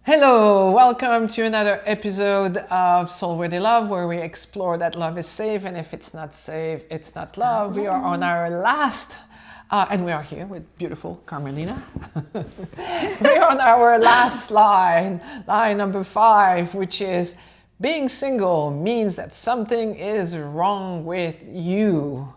Hello, welcome to another episode of Soul Worthy Love, where we explore that love is safe, and if it's not safe, it's not love. We are on our last, and we are here with beautiful Carmelina. We are on our last line number 5, which is being single means that something is wrong with you.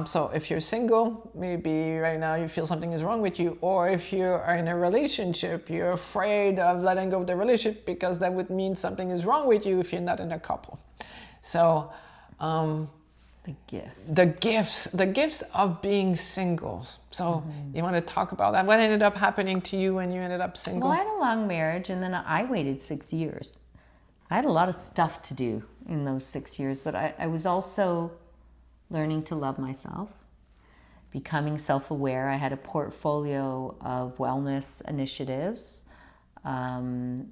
So if you're single, maybe right now you feel something is wrong with you, or if you are in a relationship, you're afraid of letting go of the relationship because that would mean something is wrong with you if you're not in a couple. So the gifts of being single. So you want to talk about that? What ended up happening to you when you ended up single? Well, I had a long marriage, and then I waited 6 years. I had a lot of stuff to do in those 6 years, but I was also learning to love myself, becoming self-aware. I had a portfolio of wellness initiatives, and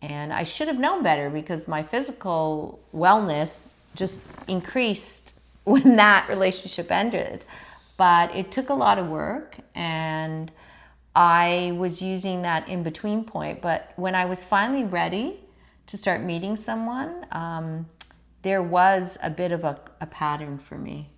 I should have known better because my physical wellness just increased when that relationship ended. But it took a lot of work, and I was using that in-between point. But when I was finally ready to start meeting someone, there was a bit of a pattern for me,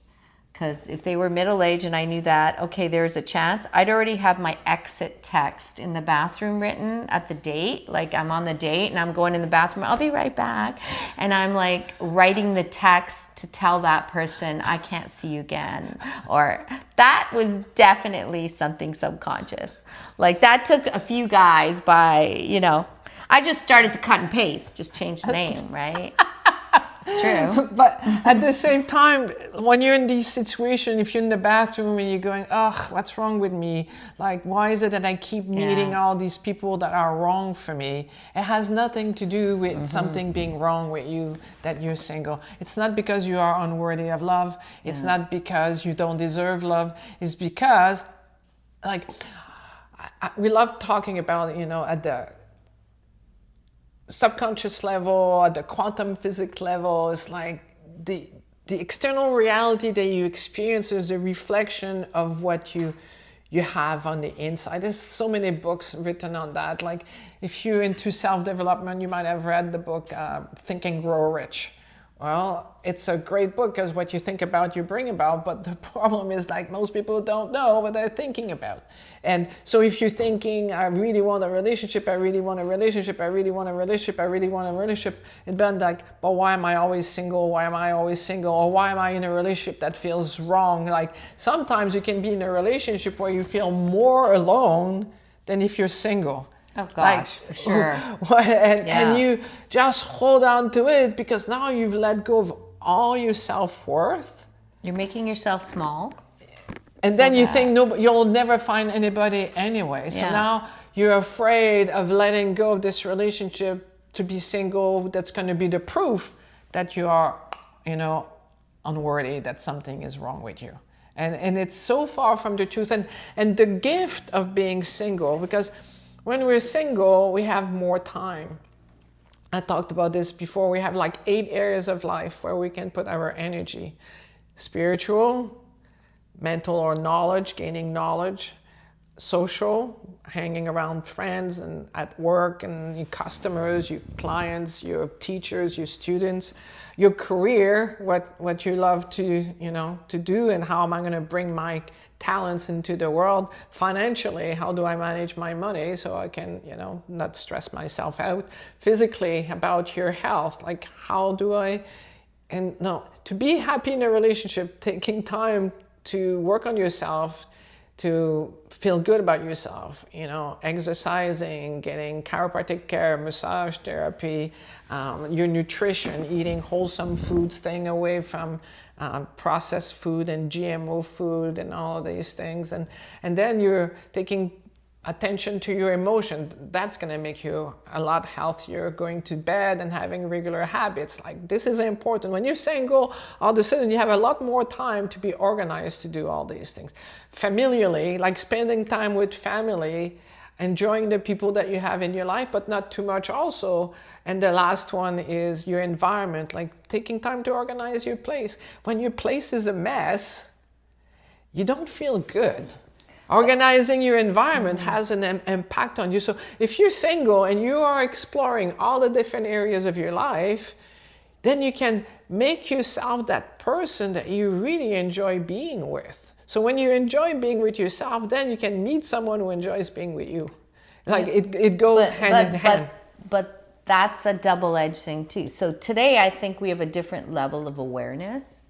because if they were middle-aged and I knew that, okay, there's a chance, I'd already have my exit text in the bathroom written at the date. Like, I'm on the date and I'm going in the bathroom, I'll be right back. And I'm like writing the text to tell that person, I can't see you again. Or that was definitely something subconscious. Like, that took a few guys by, I just started to cut and paste, just change the name, right? It's true. But at the same time, when you're in these situations, if you're in the bathroom and you're going, what's wrong with me? Like, why is it that I keep meeting all these people that are wrong for me? It has nothing to do with something being wrong with you, that you're single. It's not because you are unworthy of love. It's not because you don't deserve love. It's because, like, we love talking about, at the subconscious level, at the quantum physics level. It's like the external reality that you experience is a reflection of what you have on the inside. There's so many books written on that. Like, if you're into self-development, you might have read the book Think and Grow Rich. Well, it's a great book because what you think about, you bring about. But the problem is, like, most people don't know what they're thinking about. And so if you're thinking, I really want a relationship, I really want a relationship, I really want a relationship, I really want a relationship, it's been like, but why am I always single? Why am I always single? Or why am I in a relationship that feels wrong? Like, sometimes you can be in a relationship where you feel more alone than if you're single. Oh gosh, for sure. And you just hold on to it because now you've let go of all your self-worth. You're making yourself small. And then you think, no, you'll never find anybody anyway. So now you're afraid of letting go of this relationship to be single. That's going to be the proof that you are, unworthy, that something is wrong with you. And it's so far from the truth. And the gift of being single, because when we're single, we have more time. I talked about this before. We have like 8 areas of life where we can put our energy. Spiritual, mental or knowledge, gaining knowledge, social, hanging around friends and at work and your customers, your clients, your teachers, your students, your career, what you love to do, and how am I going to bring my talents into the world. Financially, how do I manage my money so I can, not stress myself out. Physically, about your health, like how do I, to be happy in a relationship, taking time to work on yourself, to feel good about yourself, exercising, getting chiropractic care, massage therapy, your nutrition, eating wholesome food, staying away from processed food and GMO food and all of these things. And then you're taking attention to your emotion. That's going to make you a lot healthier. Going to bed and having regular habits. Like, this is important. When you're single, all of a sudden you have a lot more time to be organized to do all these things. Familiarly, like spending time with family, enjoying the people that you have in your life, but not too much also. And the last one is your environment, like taking time to organize your place. When your place is a mess, you don't feel good. Organizing your environment has an impact on you. So if you're single and you are exploring all the different areas of your life, then you can make yourself that person that you really enjoy being with. So when you enjoy being with yourself, then you can meet someone who enjoys being with you. Like it goes hand in hand. But that's a double-edged thing too. So today I think we have a different level of awareness.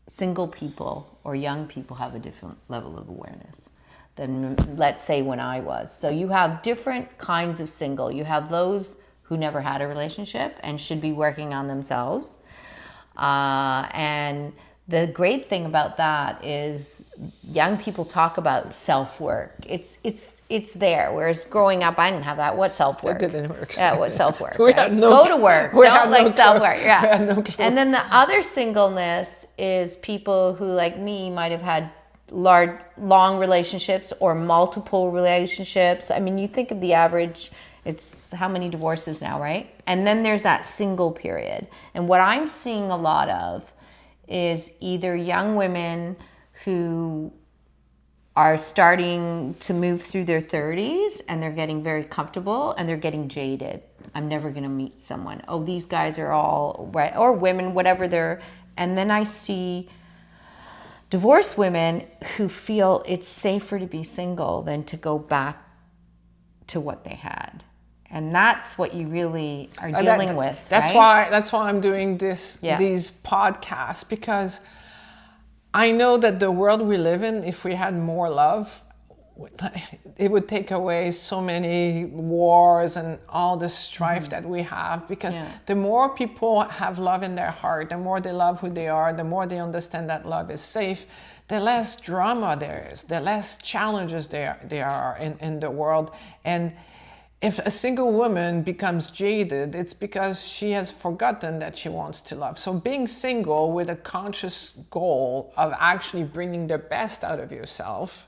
Single people or young people have a different level of awareness than, let's say, when I was. So you have different kinds of single. You have those who never had a relationship and should be working on themselves. And the great thing about that is young people talk about self-work. It's there. Whereas growing up, I didn't have that. What self-work? That didn't work. Yeah, what self-work? We right? had no Go to work. Don't like self-work. We Yeah. had no clue. And then the other singleness is people who, like me, might have had long relationships or multiple relationships. I mean, you think of the average, it's how many divorces now, right? And then there's that single period. And what I'm seeing a lot of is either young women who are starting to move through their 30s and they're getting very comfortable and they're getting jaded. I'm never going to meet someone. Oh, these guys are all right, or women, whatever they're. And then I see divorced women who feel it's safer to be single than to go back to what they had. And that's what you really are dealing with. That's right? why I'm doing these podcasts, because I know that the world we live in, if we had more love, it would take away so many wars and all the strife that we have, because the more people have love in their heart, the more they love who they are, the more they understand that love is safe, the less drama there is, the less challenges there are in the world. And if a single woman becomes jaded, it's because she has forgotten that she wants to love. So being single with a conscious goal of actually bringing the best out of yourself,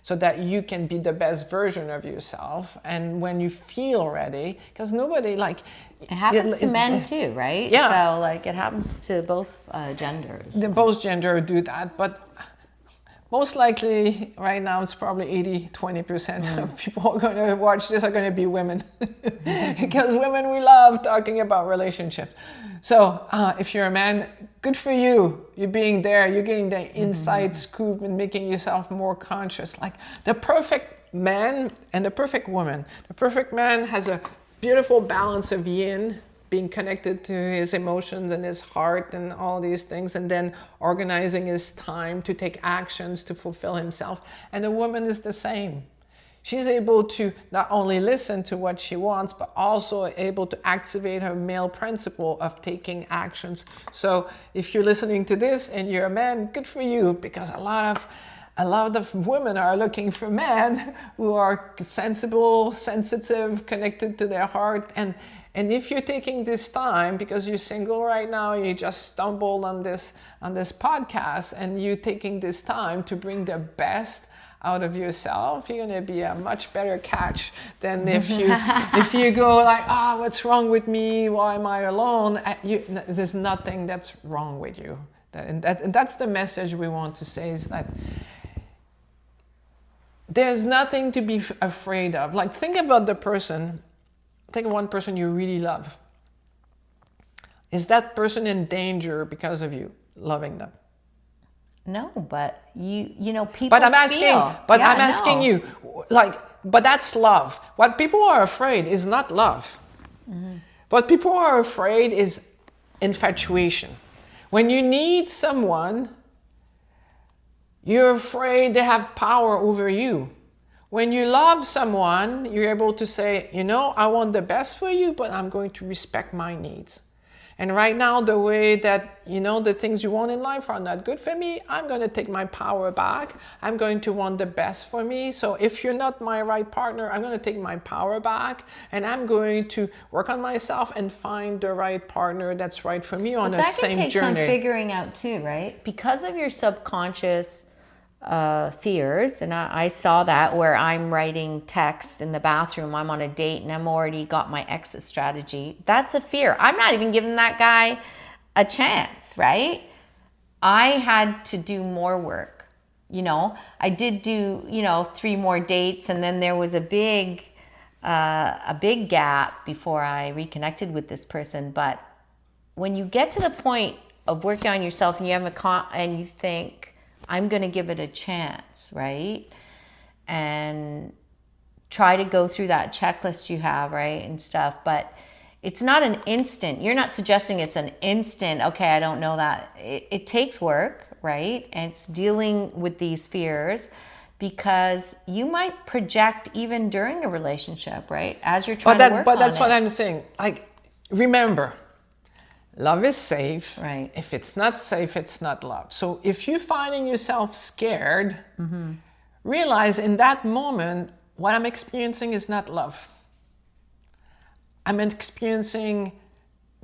so that you can be the best version of yourself. And when you feel ready, because nobody like... It happens to men too, right? Yeah. So like it happens to both genders. Both gender do that, but most likely right now it's probably 20% of people who are going to watch this are going to be women. Because women, we love talking about relationships. So if you're a man, good for you. You're being there. You're getting the inside scoop and making yourself more conscious. Like the perfect man and the perfect woman. The perfect man has a beautiful balance of yin, being connected to his emotions and his heart and all these things, and then organizing his time to take actions to fulfill himself. And the woman is the same. She's able to not only listen to what she wants, but also able to activate her male principle of taking actions. So if you're listening to this and you're a man, good for you, because a lot of women are looking for men who are sensible, sensitive, connected to their heart. And if you're taking this time, because you're single right now, you just stumbled on this podcast, and you're taking this time to bring the best out of yourself, you're going to be a much better catch than if you go like, what's wrong with me? Why am I alone? There's nothing that's wrong with you. And that's the message we want to say, is that there's nothing to be afraid of. Like, think about think of one person you really love. Is that person in danger because of you loving them? No, but you know, people. But I'm asking you, like, but that's love. What people are afraid is not love. What people are afraid is infatuation. When you need someone, you're afraid they have power over you. When you love someone, you're able to say, I want the best for you, but I'm going to respect my needs. And right now, the way that, the things you want in life are not good for me, I'm going to take my power back. I'm going to want the best for me. So if you're not my right partner, I'm going to take my power back, and I'm going to work on myself and find the right partner that's right for me on the same journey. That can take some figuring out too, right? Because of your subconscious fears, and I saw that where I'm writing texts in the bathroom, I'm on a date and I'm already got my exit strategy. That's a fear. I'm not even giving that guy a chance, right? I had to do more work I did do, 3 more dates, and then there was a big gap before I reconnected with this person. But when you get to the point of working on yourself and you have and you think, I'm going to give it a chance, right? And try to go through that checklist you have, right? And stuff. But it's not an instant. You're not suggesting it's an instant, okay, I don't know that. It takes work, right? And it's dealing with these fears, because you might project even during a relationship, right? As you're trying to work on it. But that's what I'm saying. Like, remember, love is safe. Right. If it's not safe, it's not love. So if you're finding yourself scared, realize in that moment, what I'm experiencing is not love. I'm experiencing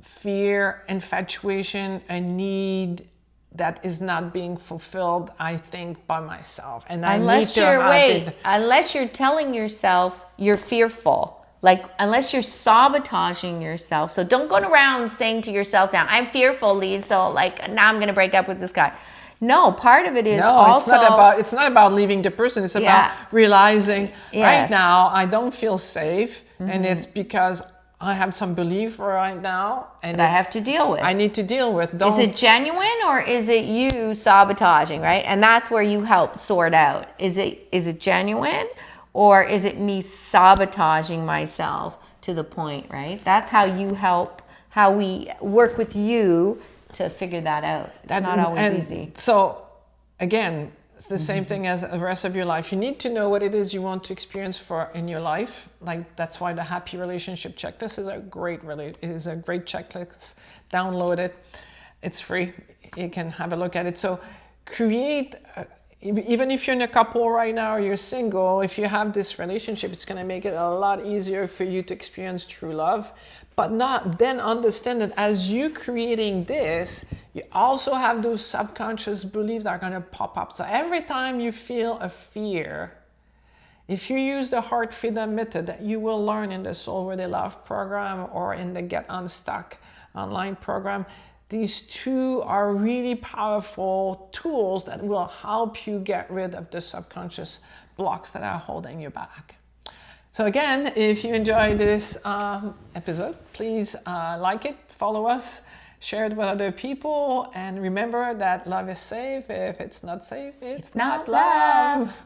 fear, infatuation, a need that is not being fulfilled, I think, by myself. And unless you're telling yourself you're fearful. Like, unless you're sabotaging yourself. So don't go around saying to yourself now, I'm fearful, Lise, so like now I'm going to break up with this guy. No, part of it is it's not about leaving the person. It's about realizing right now I don't feel safe, and it's because I have some belief right now, and I have to deal with. I need to deal with. Is it genuine, or is it you sabotaging, right? And that's where you help sort out. Is it genuine, or is it me sabotaging myself to the point, right? That's how you help, how we work with you to figure that out. It's not always easy. So again, it's the same thing as the rest of your life. You need to know what it is you want to experience in your life. Like, that's why the happy relationship checklist is a great checklist. Download it. It's free. You can have a look at it. So create, even if you're in a couple right now or you're single, if you have this relationship, it's going to make it a lot easier for you to experience true love. But then understand that as you creating this, you also have those subconscious beliefs that are going to pop up. So every time you feel a fear, if you use the heart freedom method that you will learn in the Soul Worthy Love program or in the Get Unstuck online program, these two are really powerful tools that will help you get rid of the subconscious blocks that are holding you back. So again, if you enjoyed this episode, please like it, follow us, share it with other people, and remember that love is safe. If it's not safe, it's not love.